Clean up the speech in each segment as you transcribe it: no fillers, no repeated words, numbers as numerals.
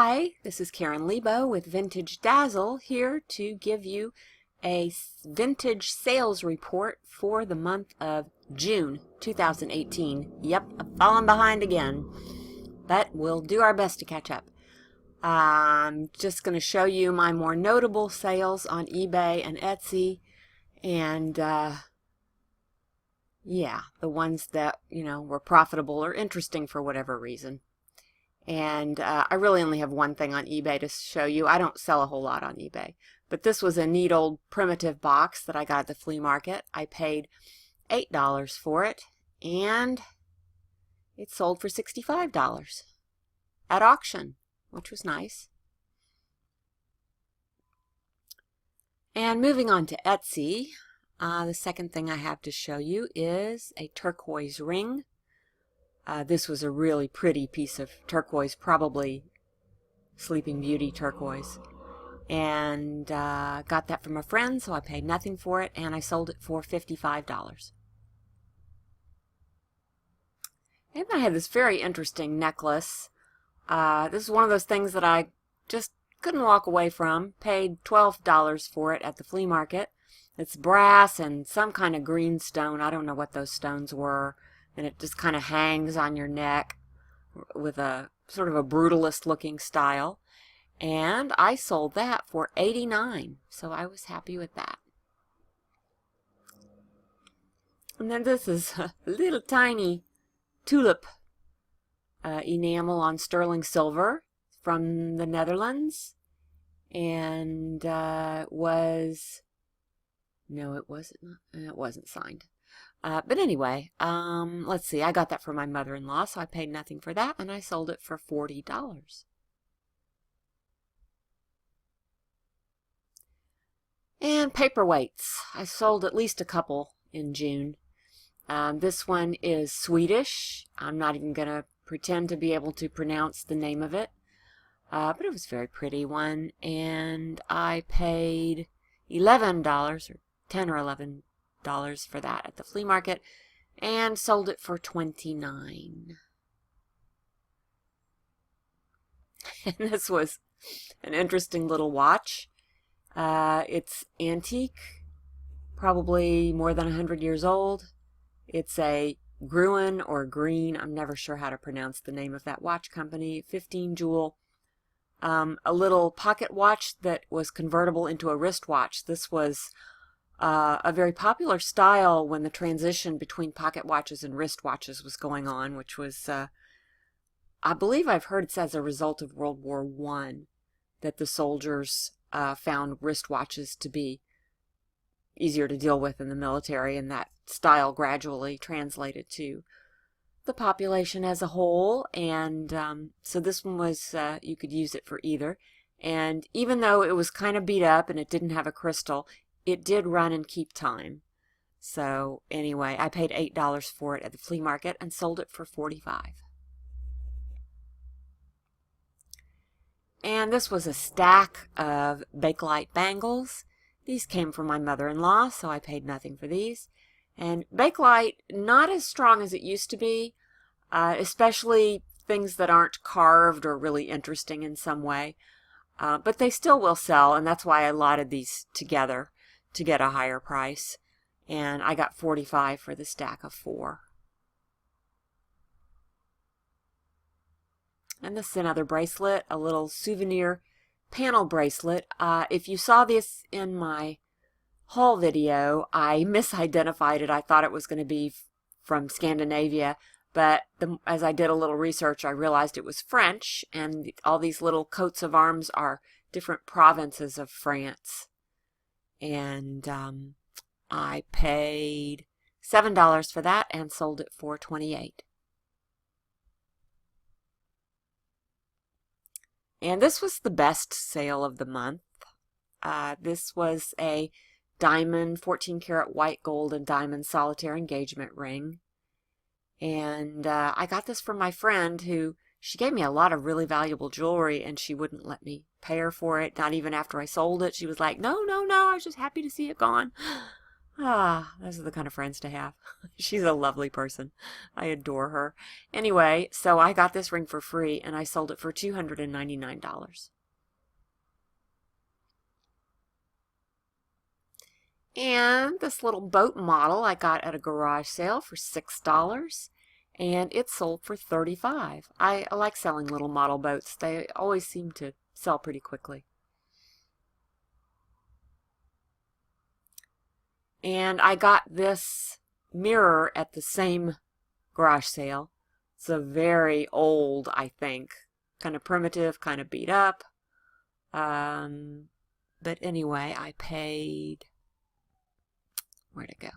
Hi, this is Karen Leabo with Vintage Dazzle, here to give you a vintage sales report for the month of June 2018. Yep, I've fallen behind again, but we'll do our best to catch up. I'm just going to show you my more notable sales on eBay and Etsy, and yeah, the ones that, were profitable or interesting for whatever reason. And I really only have one thing on eBay to show you. I don't sell a whole lot on eBay. But this was a neat old primitive box that I got at the flea market. I paid $8 for it, and it sold for $65 at auction, which was nice. And moving on to Etsy, the second thing I have to show you is a turquoise ring. This was a really pretty piece of turquoise, probably Sleeping Beauty turquoise. And got that from a friend, so I paid nothing for it, and I sold it for $55. And I had this very interesting necklace. This is one of those things that I just couldn't walk away from. Paid $12 for it at the flea market. It's brass and some kind of green stone. I don't know what those stones were. And it just kind of hangs on your neck with a sort of a brutalist looking style. And I sold that for $89, so I was happy with that. And then this is a little tiny tulip enamel on sterling silver from the Netherlands. And it wasn't signed. But anyway, let's see, I got that from my mother-in-law, so I paid nothing for that, and I sold it for $40. And paperweights. I sold at least a couple in June. This one is Swedish. I'm not even going to pretend to be able to pronounce the name of it. But it was a very pretty one, and I paid $11 or $10 or $11 for that at the flea market and sold it for $29. And this was an interesting little watch. It's antique, probably more than 100 years old. It's a Gruen or Green, I'm never sure how to pronounce the name of that watch company, 15 jewel. A little pocket watch that was convertible into a wristwatch. This was a very popular style when the transition between pocket watches and wristwatches was going on, which was, I believe I've heard it's as a result of World War I that the soldiers found wristwatches to be easier to deal with in the military, and that style gradually translated to the population as a whole. And so this one was, you could use it for either. And even though it was kind of beat up and it didn't have a crystal, it did run and keep time. So anyway, I paid $8 for it at the flea market and sold it for $45. And this was a stack of Bakelite bangles. These came from my mother-in-law, so I paid nothing for these. And Bakelite, not as strong as it used to be, especially things that aren't carved or really interesting in some way. But they still will sell, and that's why I lotted these together to get a higher price. And I got $45 for the stack of 4. And this is another bracelet, a little souvenir panel bracelet. If you saw this in my haul video, I misidentified it. I thought it was going to be from Scandinavia, but as I did a little research, I realized it was French, and all these little coats of arms are different provinces of France. And I paid $7 for that and sold it for $28. And this was the best sale of the month. This was a diamond 14 karat white gold and diamond solitaire engagement ring. And I got this from my friend who, she gave me a lot of really valuable jewelry, and she wouldn't let me pay her for it, not even after I sold it. She was like, no, I was just happy to see it gone. Ah, those are the kind of friends to have. She's a lovely person. I adore her. Anyway, so I got this ring for free and I sold it for $299. And this little boat model I got at a garage sale for $6 and it sold for $35. I like selling little model boats. They always seem to sell pretty quickly. And I got this mirror at the same garage sale. It's a very old, I think, kind of primitive, kind of beat up. But anyway, I paid, where'd it go?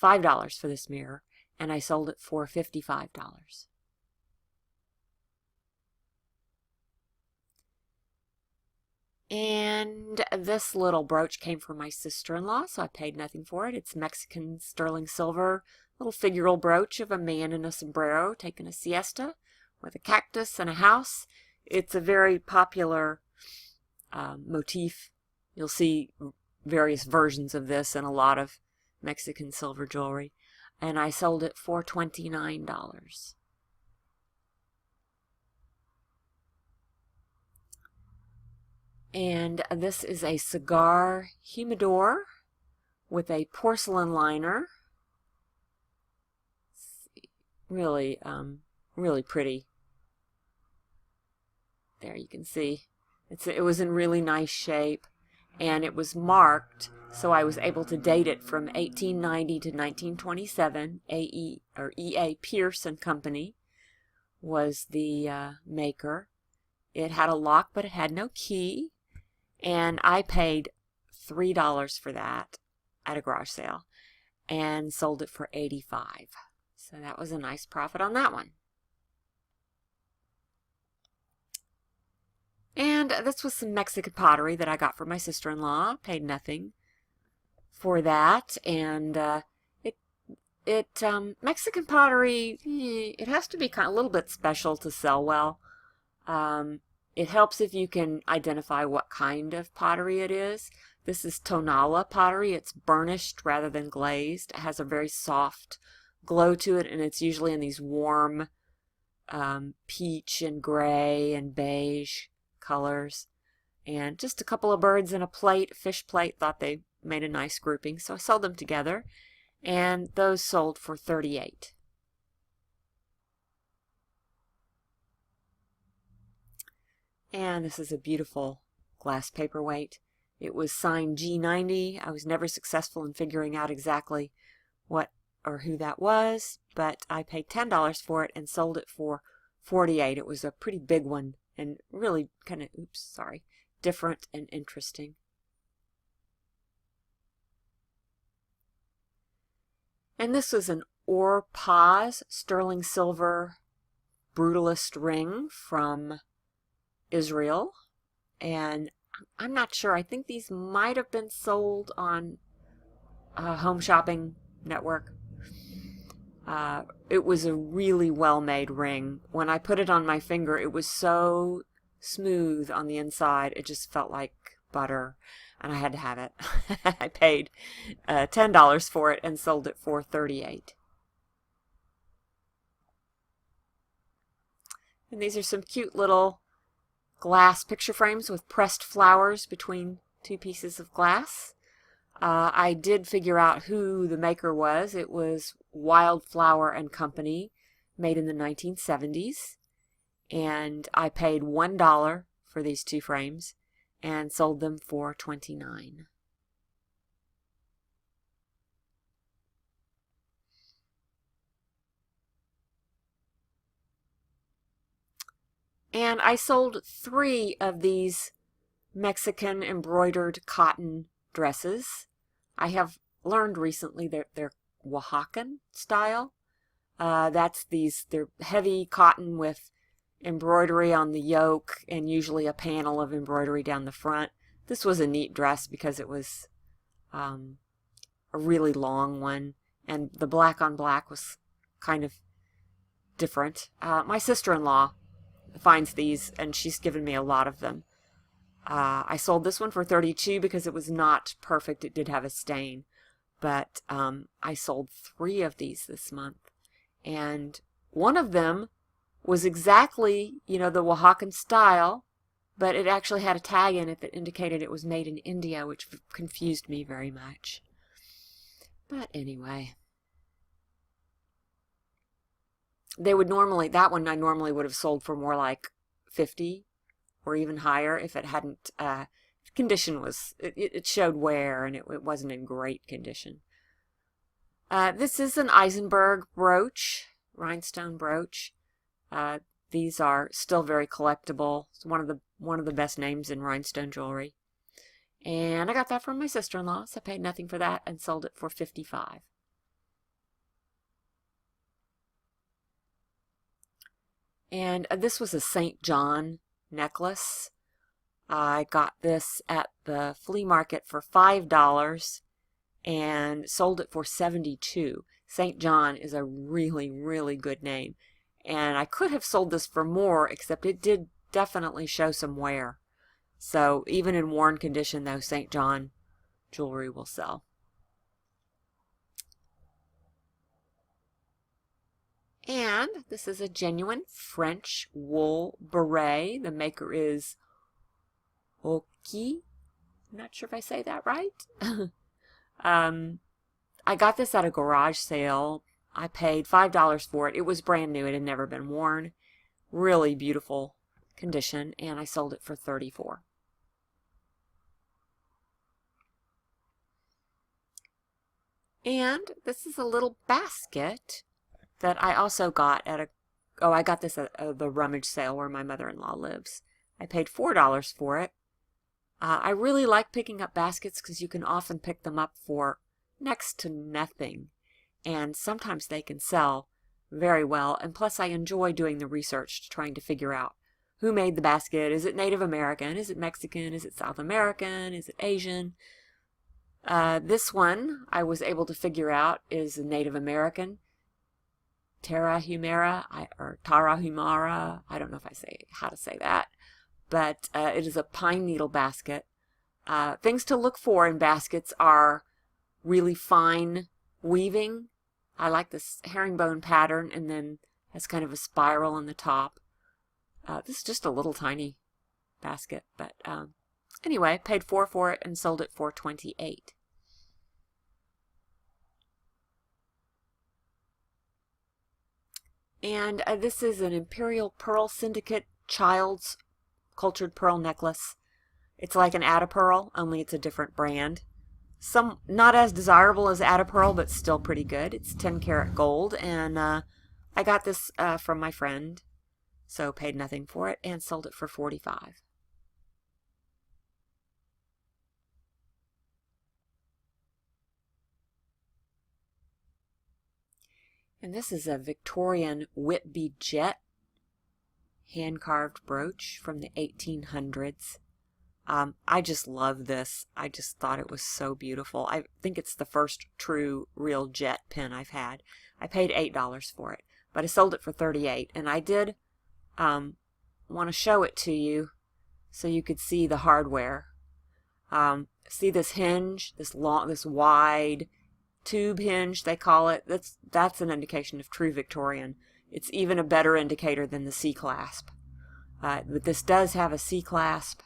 $5 for this mirror, and I sold it for $55. And this little brooch came from my sister-in-law, so I paid nothing for it. It's Mexican sterling silver, little figural brooch of a man in a sombrero taking a siesta with a cactus and a house. It's a very popular motif. You'll see various versions of this in a lot of Mexican silver jewelry. And I sold it for $29. And this is a cigar humidor with a porcelain liner. Really, really pretty. There you can see. It was in really nice shape, and it was marked, so I was able to date it from 1890 to 1927. E.A. Pierce and Company was the maker. It had a lock, but it had no key. And I paid $3 for that at a garage sale and sold it for $85. So that was a nice profit on that one. And this was some Mexican pottery that I got from my sister-in-law. Paid nothing for that. And Mexican pottery, it has to be a little bit special to sell well. It helps if you can identify what kind of pottery it is. This is Tonala pottery. It's burnished rather than glazed. It has a very soft glow to it, and it's usually in these warm peach and gray and beige colors. And just a couple of birds in a plate, fish plate. Thought they made a nice grouping, so I sold them together, and those sold for $38. And this is a beautiful glass paperweight. It was signed G90. I was never successful in figuring out exactly what or who that was, but I paid $10 for it and sold it for $48. It was a pretty big one and really kind of, different and interesting. And this was an Or Paz sterling silver brutalist ring from Israel, and I'm not sure. I think these might have been sold on a home shopping network. It was a really well-made ring. When I put it on my finger, it was so smooth on the inside. It just felt like butter, and I had to have it. I paid $10 for it and sold it for $38. And these are some cute little glass picture frames with pressed flowers between two pieces of glass. I did figure out who the maker was. It was Wildflower and Company, made in the 1970s. And I paid $1 for these two frames and sold them for $29. And I sold 3 of these Mexican embroidered cotton dresses. I have learned recently that they're Oaxacan style. They're heavy cotton with embroidery on the yoke and usually a panel of embroidery down the front. This was a neat dress because it was a really long one, and the black on black was kind of different. My sister-in-law finds these, and she's given me a lot of them. I sold this one for $32 because it was not perfect. It did have a stain. but I sold 3 of these this month. And one of them was exactly, the Oaxacan style, but it actually had a tag in it that indicated it was made in India, which confused me very much. But anyway, that one I normally would have sold for more like 50 or even higher if it hadn't, condition was, it showed wear and it wasn't in great condition. This is an Eisenberg brooch, rhinestone brooch. These are still very collectible. It's one of the best names in rhinestone jewelry. And I got that from my sister-in-law, so I paid nothing for that and sold it for $55. And this was a St. John necklace. I got this at the flea market for $5 and sold it for $72. St. John is a really, really good name. And I could have sold this for more, except it did definitely show some wear. So even in worn condition, though, St. John jewelry will sell. And this is a genuine French wool beret. The maker is Oki. I'm not sure if I say that right. I got this at a garage sale. I paid $5 for it. It was brand new. It had never been worn. Really beautiful condition, and I sold it for $34. And this is a little basket that I also got at I got this at the rummage sale where my mother-in-law lives. I paid $4 for it. I really like picking up baskets because you can often pick them up for next to nothing. And sometimes they can sell very well. And plus I enjoy doing the research, trying to figure out who made the basket. Is it Native American? Is it Mexican? Is it South American? Is it Asian? This one I was able to figure out is a Native American. Tarahumara, or Tarahumara. I don't know if I say how to say that. But it is a pine needle basket. Things to look for in baskets are really fine weaving. I like this herringbone pattern, and then has kind of a spiral on the top. This is just a little tiny basket, but anyway, paid $4 for it and sold it for $28. And this is an Imperial Pearl Syndicate Child's Cultured Pearl necklace. It's like an Atta Pearl, only it's a different brand. Not as desirable as Atta Pearl, but still pretty good. It's 10 karat gold, and I got this from my friend, so paid nothing for it and sold it for $45. And this is a Victorian Whitby jet hand-carved brooch from the 1800s. I just love this. I just thought it was so beautiful. I think it's the first true real jet pin I've had. I paid $8 for it, but I sold it for $38. And I did want to show it to you so you could see the hardware. See this hinge, this wide tube hinge they call it. That's an indication of true Victorian. It's even a better indicator than the C clasp. But this does have a C clasp.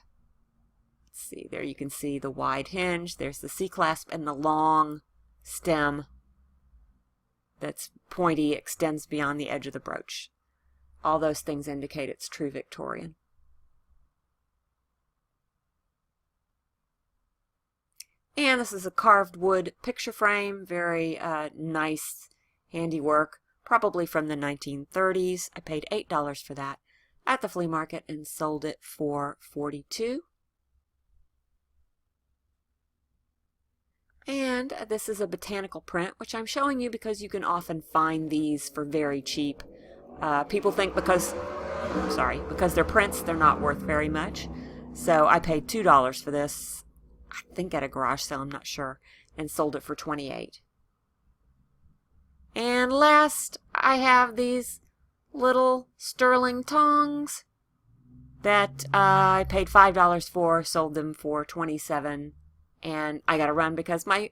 Let's see, there you can see the wide hinge. There's the C clasp, and the long stem that's pointy extends beyond the edge of the brooch. All those things indicate it's true Victorian. And this is a carved wood picture frame, very nice handiwork, probably from the 1930s. I paid $8 for that at the flea market and sold it for $42. And this is a Botanical Print, which I'm showing you because you can often find these for very cheap. People think because they're prints, they're not worth very much. So I paid $2 for this, I think at a garage sale, I'm not sure, and sold it for $28. And last, I have these little sterling tongs that I paid $5 for, sold them for $27. And I got to run because my